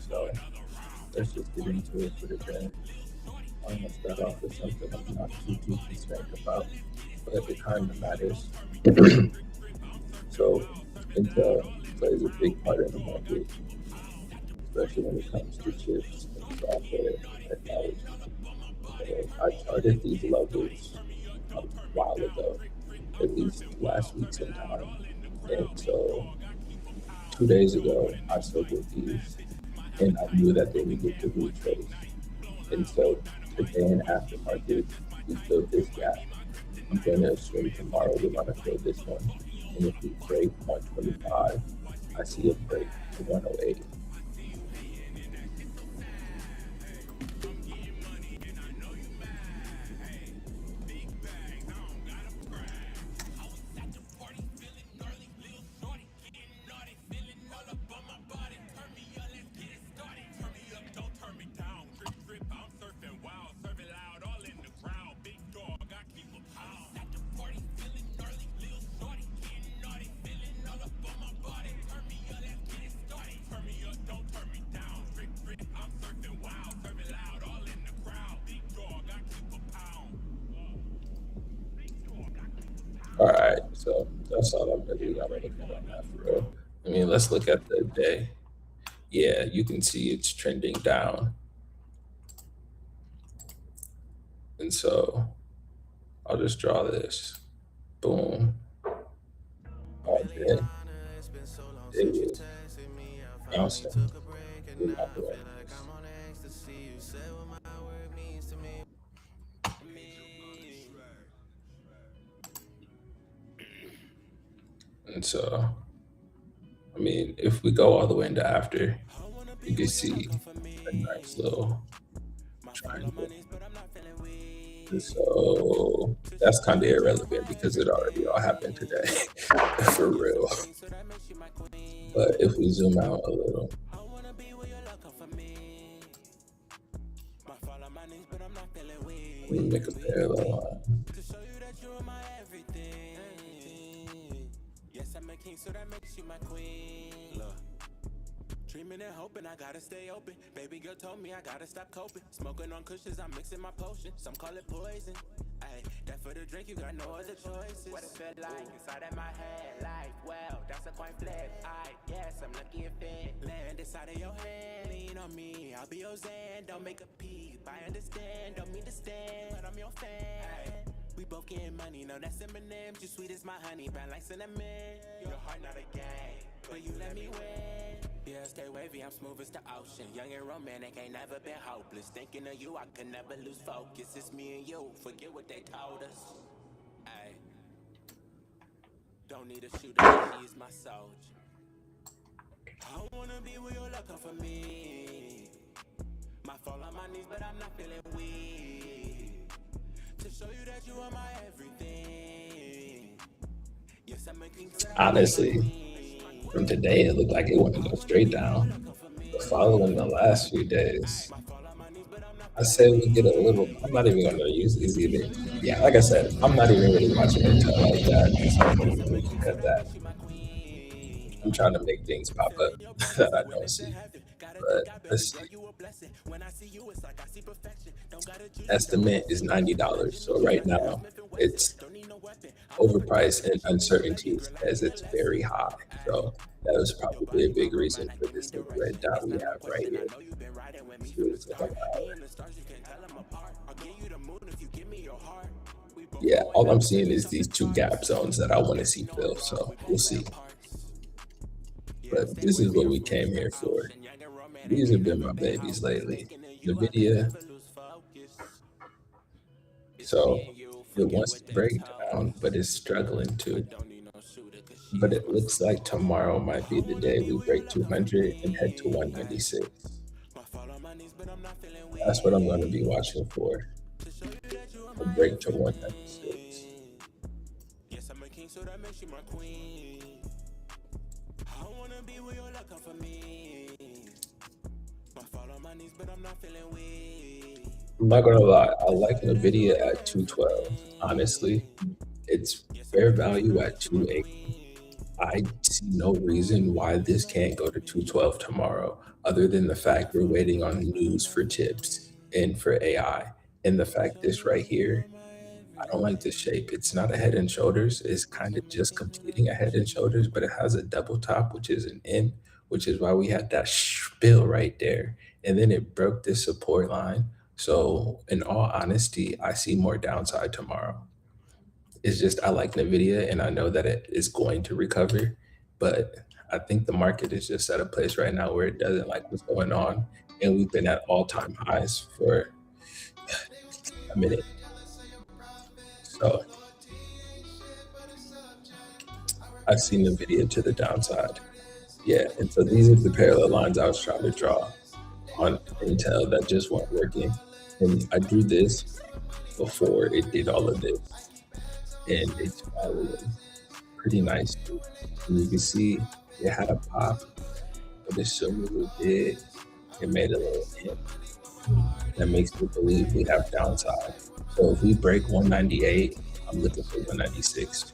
So let's just get into it for the day. I'm gonna start off with something I'm not too concerned about, but it kind of matters. So Intel plays a big part in the market, especially when it comes to chips and software technology. So I charted these levels a while ago, at least last week sometime. And so 2 days ago, I sold these and I knew that they needed to retrace. And so today in aftermarket, we filled this gap. I'm going to assume tomorrow we're going to fill this one. And if we break 125, I see a break to 108. All right, so that's all I'm really gonna look at on that for real. I mean, let's look at the day. Yeah, you can see it's trending down. And so I'll just draw this. Boom. All day. It was bouncing. We're not doing this. And so, I mean, if we go all the way into after, you can see a nice little triangle. And so that's kind of irrelevant because it already all happened today, for real. But if we zoom out a little, we make a parallel line. Dreaming and hoping I gotta stay open. Baby girl told me I gotta stop coping. Smoking on cushions, I'm mixing my potion. Some call it poison. Ayy, that for the drink, you got no other choices. What it feel like inside of my head, like, well, that's a coin flip. I guess I'm lucky if it land inside of your hand. Lean on me, I'll be your Zan. Don't make a peep, I understand. Don't mean to stand, but I'm your fan. Ay, we both getting money, no that's M&M's. You sweet as my honey, brown like cinnamon. Your heart not a game, but you let me win. Yeah, stay wavy, I'm smooth as the ocean. Young and romantic, ain't never been hopeless. Thinking of you, I could never lose focus. It's me and you, forget what they told us. Ay, don't need a shooter, he's my soldier. I wanna be where you're looking for me. Might fall on my knees, but I'm not feeling weak. To show you that you are my everything. Yes, I'm making sense. Honestly, from today, it looked like it wanted to go straight down. But following the last few days, I say we get a little. I'm not even going to use these either. Yeah, like I said, I'm not even really watching Intel like that. So I'm going to look at that. I'm trying to make things pop up that I don't see. But let's see. Estimate is $90. So right now, it's overpriced and uncertainties as it's very high. So that was probably a big reason for this little red dot we have right here. Yeah, all I'm seeing is these two gap zones that I want to see fill. So we'll see. But this is what we came here for. These have been my babies lately. Nvda. So it wants to break down, but it's struggling to. But it looks like tomorrow might be the day we break 200 and head to 196. That's what I'm going to be watching for. A break to 196. Yes, I'm a king, so that makes you my queen. I wanna be where you're looking for me. Might fall on my knees, but I'm not feeling weak. I'm not gonna lie, I like Nvidia at 212. Honestly, it's fair value at 280. I I see no reason why this can't go to 212 tomorrow, other than the fact we're waiting on news for chips and for AI. And the fact this right here, I don't like the shape. It's not a Head and Shoulders. It's kind of just completing a Head and Shoulders, but it has a double top, which is an M, which is why we had that spill right there. And then it broke this support line. So, in all honesty, I see more downside tomorrow. It's just I like Nvidia and I know that it is going to recover, but I think the market is just at a place right now where it doesn't like what's going on, and we've been at all-time highs for a minute. So I see Nvidia to the downside. Yeah, and so these are the parallel lines I was trying to draw on Intel that just weren't working. And I drew this before it did all of this, and it's following pretty nicely. And you can see it had a pop, but as soon as it did, it made a little hit. That makes me believe we have downside. So if we break 198, I'm looking for 196.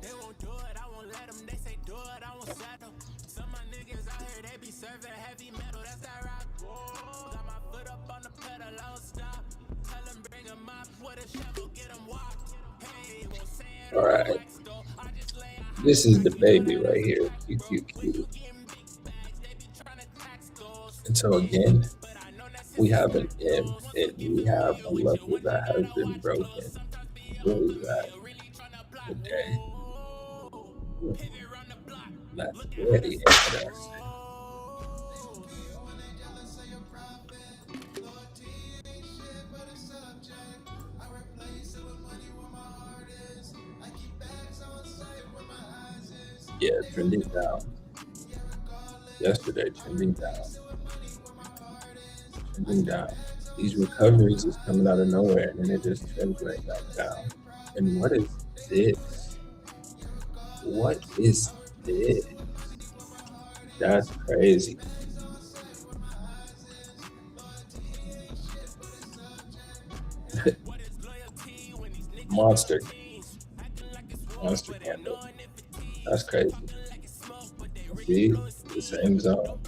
They won't do it, I won't let them. They say do it, I won't settle. Some of my niggas out here, they be serving heavy metal. That's that rock. Whoa. Got my foot up on the pedal, I don't stop. Tell them bring them up with a shovel, get them walked. Hey, won't say it All on the right. wax though. I just lay a This is the baby right here, QQQ. getting big bags. They be trying to tax those. And so again, But I know that's we have an M and we have a level that has been broken. Where is that? Okay. That's very interesting. Yeah, trending down. Yesterday, trending down. Trending down. These recoveries is coming out of nowhere and then it just trends right back down. And what is this? What is this? That's crazy. Monster. Monster candle. That's crazy. See? The same zone.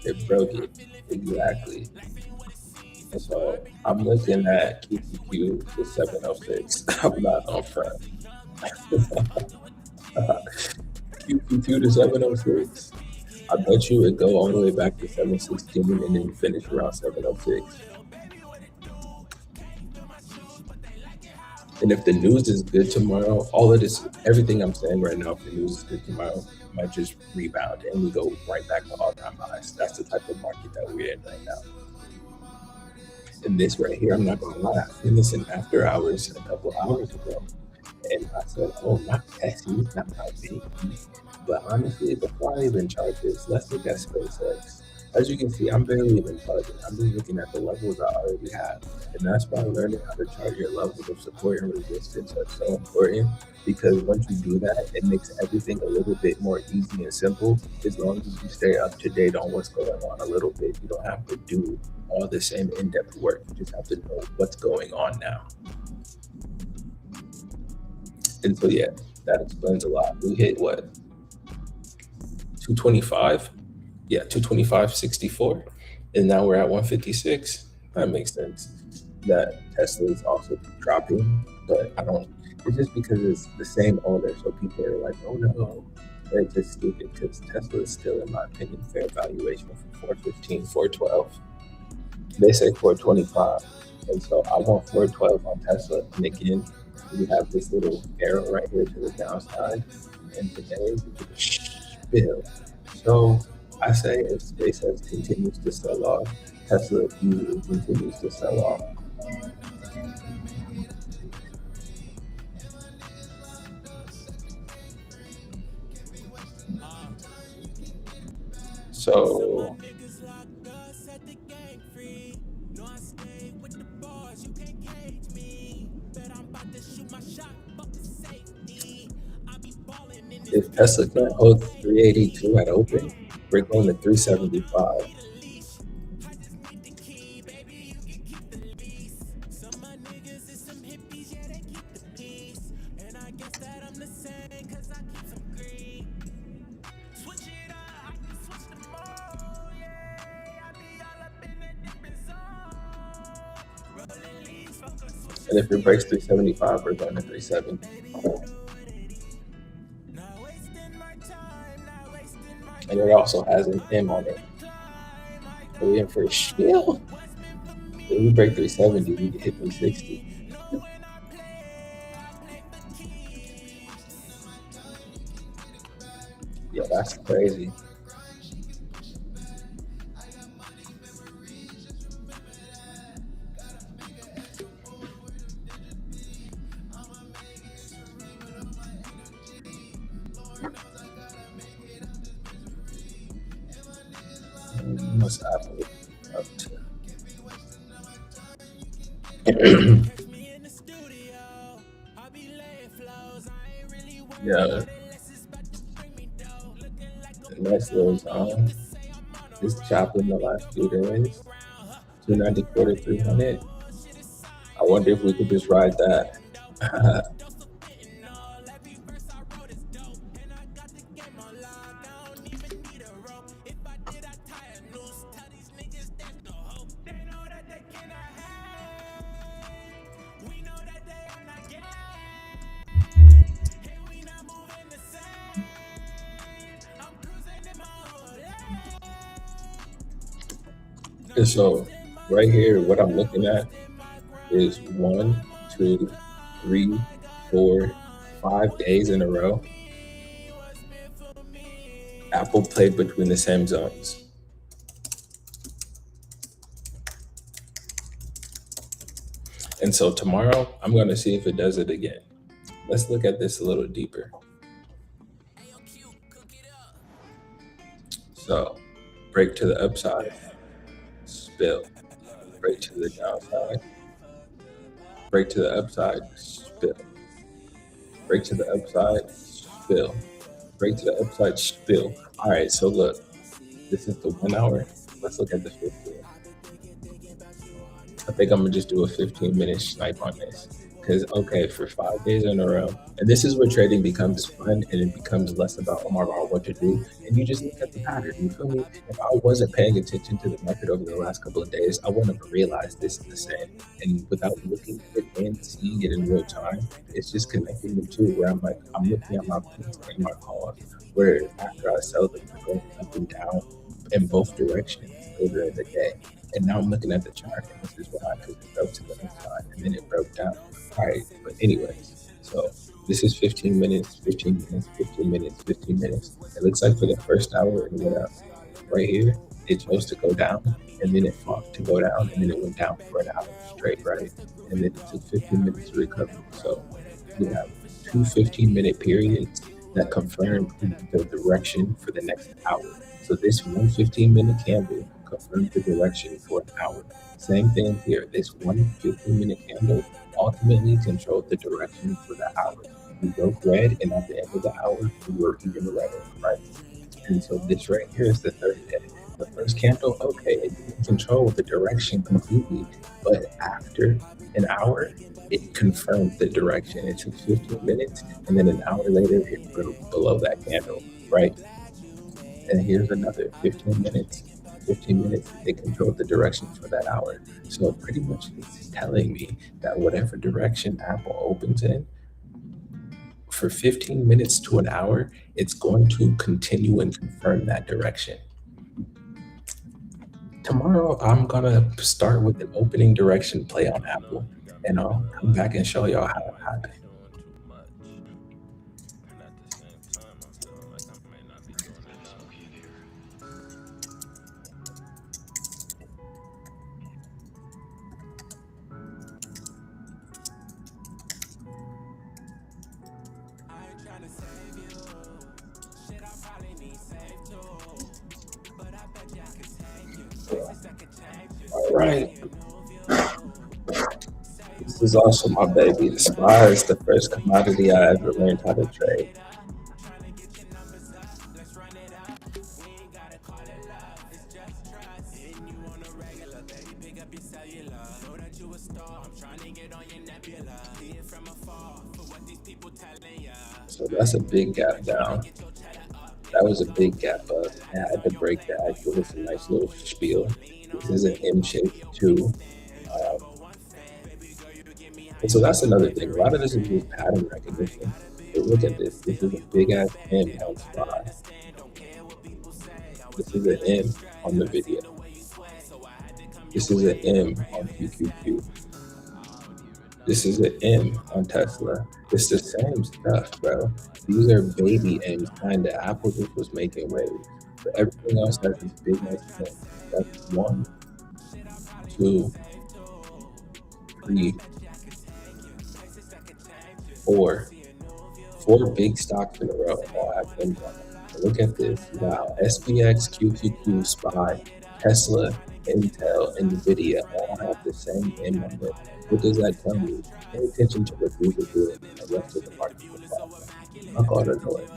It broke it. Exactly. And so I'm looking at QQQ to 706. I'm not on front. QQ2 to 706. I bet you it go all the way back to 716 and then finish around 706. And if the news is good tomorrow, all of this, everything I'm saying right now, if the news is good tomorrow, might just rebound and we go right back to all-time highs. That's the type of market that we're in right now. And this right here, I'm not gonna lie, I seen this in after hours a couple hours ago. And I said, oh, not Tessie, not my baby. But honestly, before I even chart this, let's look at SpaceX. As you can see, I'm barely even charting. I'm just looking at the levels I already have. And that's why learning how to chart your levels of support and resistance are so important. Because once you do that, it makes everything a little bit more easy and simple. As long as you stay up to date on what's going on a little bit, you don't have to do all the same in-depth work. You just have to know what's going on now. And so, yeah, that explains a lot. We hit what? 225? Yeah, 225.64. And now we're at 156. That makes sense. That Tesla is also dropping, but I don't, it's just because it's the same owner. So people are like, oh no, they're just stupid because Tesla is still, in my opinion, fair valuation for 415, 412. They say 425. And so I want 412 on Tesla. And again, we have this little arrow right here to the downside, and today we get a spill. So I say if SpaceX continues to sell off, Tesla easily continues to sell off. So if Tesla can't hold 382 at open, we're going to 375. And if it breaks 375, we're going to 370. And it also has an M on it. So we're in for a spiel. If we break 370, we can hit 360. Yeah, that's crazy. What's Apple up to? Yeah, the next little song is chopped in the last few days. 294 to 300. I wonder if we could just ride that. And so right here, what I'm looking at is 1, 2, 3, 4, 5 days in a row. Appl played between the same zones. And so tomorrow, I'm going to see if it does it again. Let's look at this a little deeper. So, break to the upside, spill. Break to the downside, break to the upside, spill. Break to the upside, spill. Break to the upside, spill. All right, so look, this is the 1 hour. Let's look at the 15. I think I'm gonna just do a 15-minute snipe on this. Because, okay, for 5 days in a row, and this is where trading becomes fun and it becomes less about, oh my God, what to do. And you just look at the pattern. You feel me? If I wasn't paying attention to the market over the last couple of days, I wouldn't have realized this is the same. And without looking at it and seeing it in real time, it's just connecting the two where I'm like, I'm looking at my points and my calls, where after I sell them, they're going up and down in both directions later in the day. And now I'm looking at the chart, and this is why, because it broke to the upside and then it broke down. All right, but anyways, so this is 15 minutes, 15 minutes, 15 minutes, 15 minutes. It looks like for the first hour it went up. Right here, it chose to go down, and then it fought to go down, and then it went down for an hour straight, right? And then it took 15 minutes to recover. So we have two 15-minute periods that confirm the direction for the next hour. So this one 15-minute candle confirmed the direction for an hour. Same thing here. This one 15-minute candle ultimately controlled the direction for the hour. We broke red, and at the end of the hour, we were even redder, right? And so this right here is the third day. The first candle, okay, it didn't control the direction completely, but after an hour, it confirmed the direction. It took 15 minutes, and then an hour later, it broke below that candle, right? And here's another 15 minutes. 15 minutes, it controlled the direction for that hour. So pretty much it's telling me that whatever direction Appl opens in, for 15 minutes to an hour, it's going to continue and confirm that direction. Tomorrow, I'm going to start with an opening direction play on Appl, and I'll come back and show y'all how it happened. All right. This is also my baby. The Tsla is the first commodity I ever learned how to trade. So that's a big gap down. That was a big gap up. I had to break that. Give us a nice little spiel. This is an M shape too. And so that's another thing. A lot of this is just pattern recognition. But look at this. This is a big ass M on Spy. This is an M on Nvda. This is an M on QQQ. This is an M on Tesla. It's the same stuff, bro. These are baby M's, kind of. Apple just was making waves. But everything else has this big ass M. That's 1, 2, 3, 4. 4 big stocks in a row all have M's on them. And look at this. Wow. SPX, QQQ, SPY, Tesla, Intel, Nvidia all have the same M on them. What does that tell me? Pay attention to what these are doing and the rest of the market will follow. Fuck all the noise.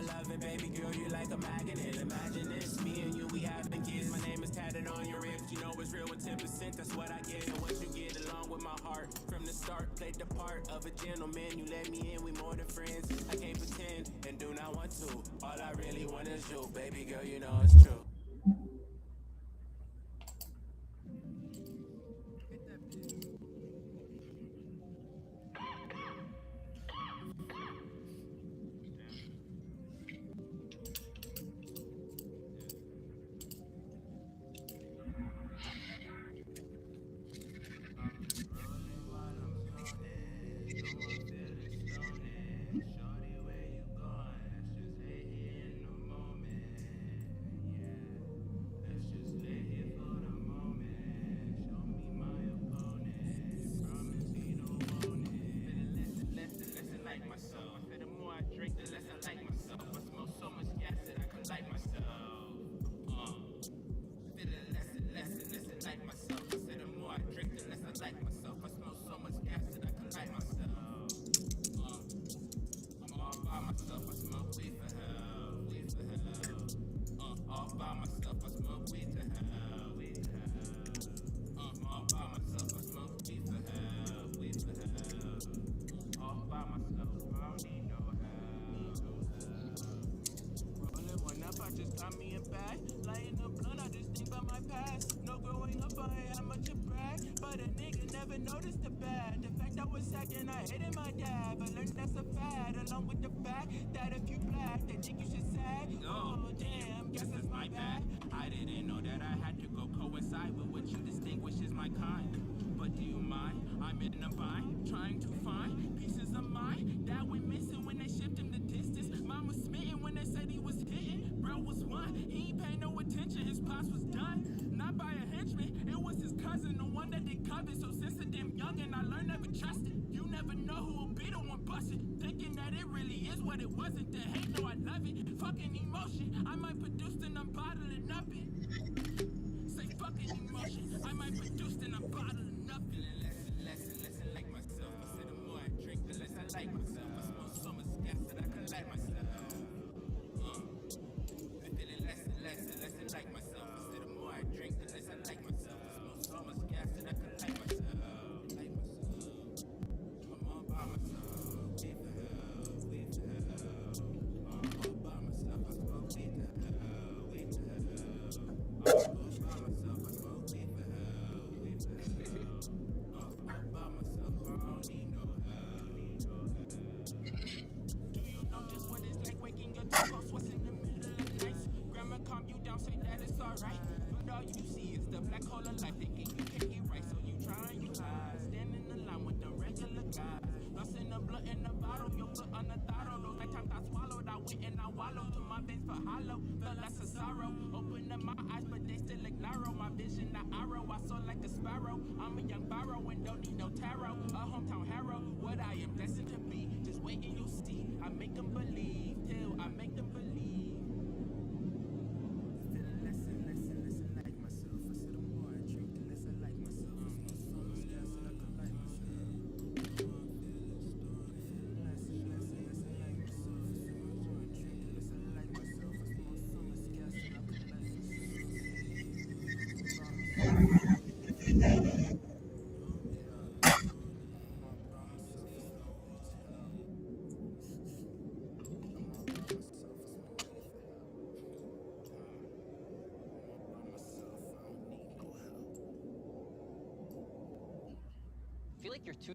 Feel like you're too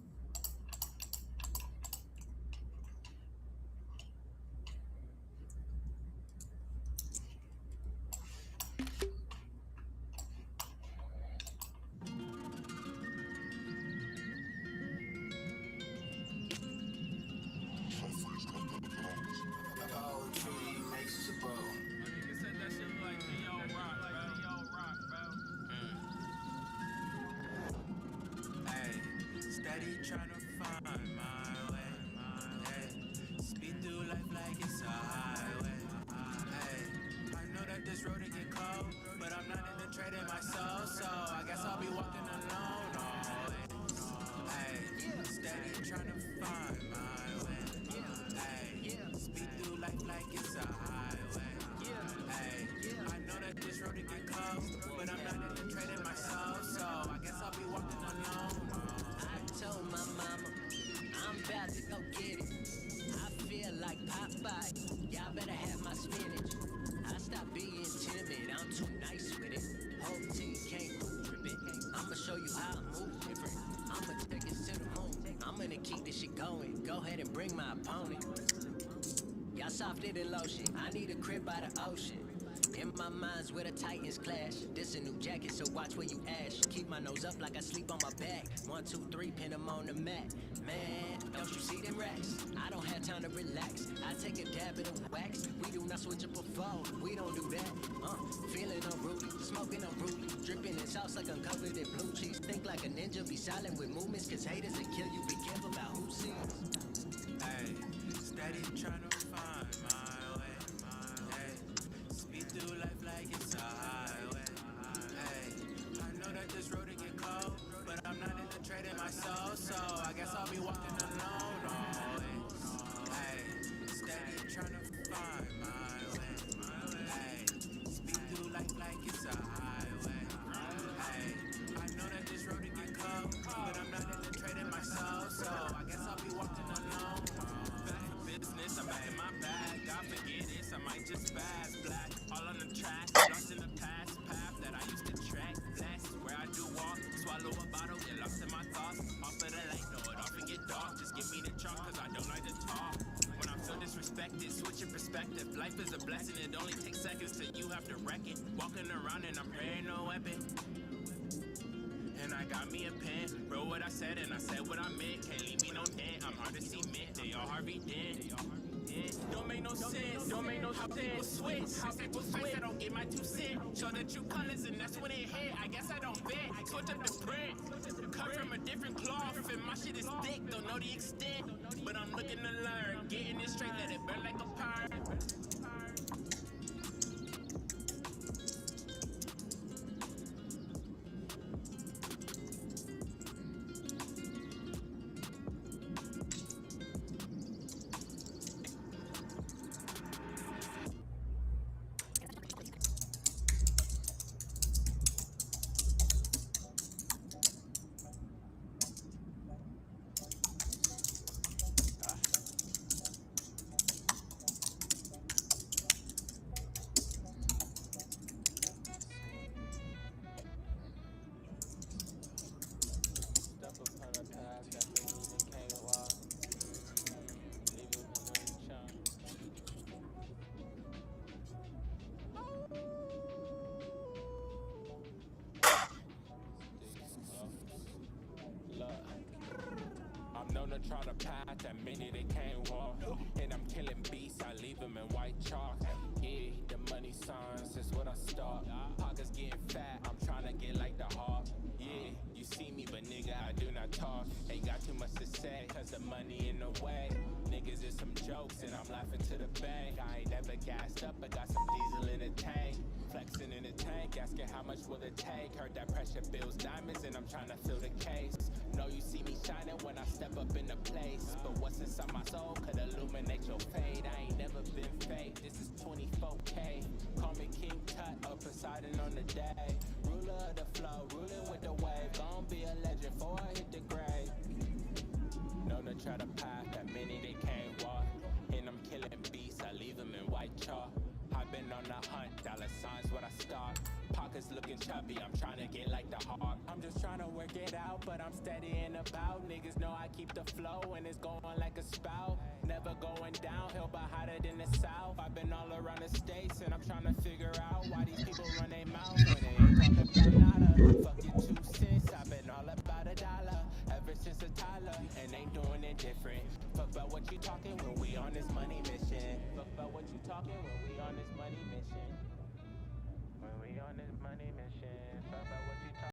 walking alone, oh, hey, steady trying to find my way, hey, speed through life like it's a highway, hey, I know that this road to get close, but I'm not in the trading my soul, so I guess I'll be walking alone. I told my mama I'm about to go get it. I feel like Popeye, y'all better have my spinach. I stopped being timid, I'm too nice with it. Whole team can't trip it. I'ma show you how I move different. I'ma take us to the moon. I'm gonna keep this shit going. Go ahead and bring my opponent. Y'all softer than lotion. I need a crib by the ocean. In my mind's where the titans clash. This a new jacket, so watch where you ash. Keep my nose up like I sleep on my back. 1, 2, 3, pin them on the mat. Man, don't you see them racks? I don't have time to relax. I take a dab of the wax. We do not switch up a phone. We don't do that. Feeling unruly, smoking unruly, dripping in sauce like I'm covered in blue cheese. Think like a ninja, be silent with movements, cause haters will kill you. Be careful about who sees. Hey, steady trying to find my way. Hey, speed through life like it's a highway. Hey, I know that this road to get cold, but I'm not in the trading my soul, so I guess I'll be walking alone. Oh, hey, steady trying to find my way. Hey, speed through life like it's a highway. Hey, I know that this road to get cold, but I'm not in the trading my soul, so I guess I'll be walking alone. Back for business, I'm back in my bag. God forget this, I might just spaz black. All on the track, lost in the past path that I used to track. That's where I do walk, swallow a bottle, get lost in my thoughts. Off of the light, know it often get dark. Just give me the chalk, cause I don't like to talk. When I feel disrespected, switch your perspective. Life is a blessing, it only takes seconds till you have to wreck it. Walking around and I'm praying no weapon. And I got me a pen, wrote what I said and I said what I meant. Can't leave me no dent, I'm hard to cement. They all Harvey Dent. Don't make no sense, don't make no sense. How people switch, I don't get my 2 cents. Show the true colors and that's when it hit. I guess I don't bet, switch up the print. Cut from a different cloth and my shit is thick, don't know the extent. But I'm looking to learn, getting it straight, let it burn like a pyre. Try to path that many they can't walk. And I'm killing beasts, I leave them in white chalk. Yeah, the money signs is what I start. Pockets getting fat, I'm trying to get like the hawk. Yeah, you see me, but nigga, I do not talk. Ain't got too much to say, cause the money in the way. Niggas is some jokes, and I'm laughing to the bank. I ain't never gassed up, but got some diesel in the tank. Flexing in the tank, asking how much will it take. Heard that pressure builds diamonds, and I'm trying to fill the case. Know you see me shining when I step up in the place. But what's inside my soul could illuminate your fate. I ain't never been fake, this is 24K. Call me King Tut or Poseidon on the day. Ruler of the flow, ruling with the wave. Gon' be a legend before I hit the grave. Known to try to path that many they can't walk. And I'm killing beasts, I leave them in white chalk. I've been on the hunt, dollar signs what I start. Pockets looking chubby, I'm trying to get like the hawk. I'm just trying to work it out, but I'm steady and about. Niggas know I keep the flow and it's going like a spout. Never going downhill, but hotter than the south. I've been all around the states and I'm trying to figure out why these people run their mouth when they ain't talking about nada. Fuck your 2 cents, I've been all about $1 ever since a toddler, and ain't doing it different. Fuck about what you talking when we on this money mission. Fuck about what you talking when we on this money mission. When we on this money mission. Fuck about what you talking.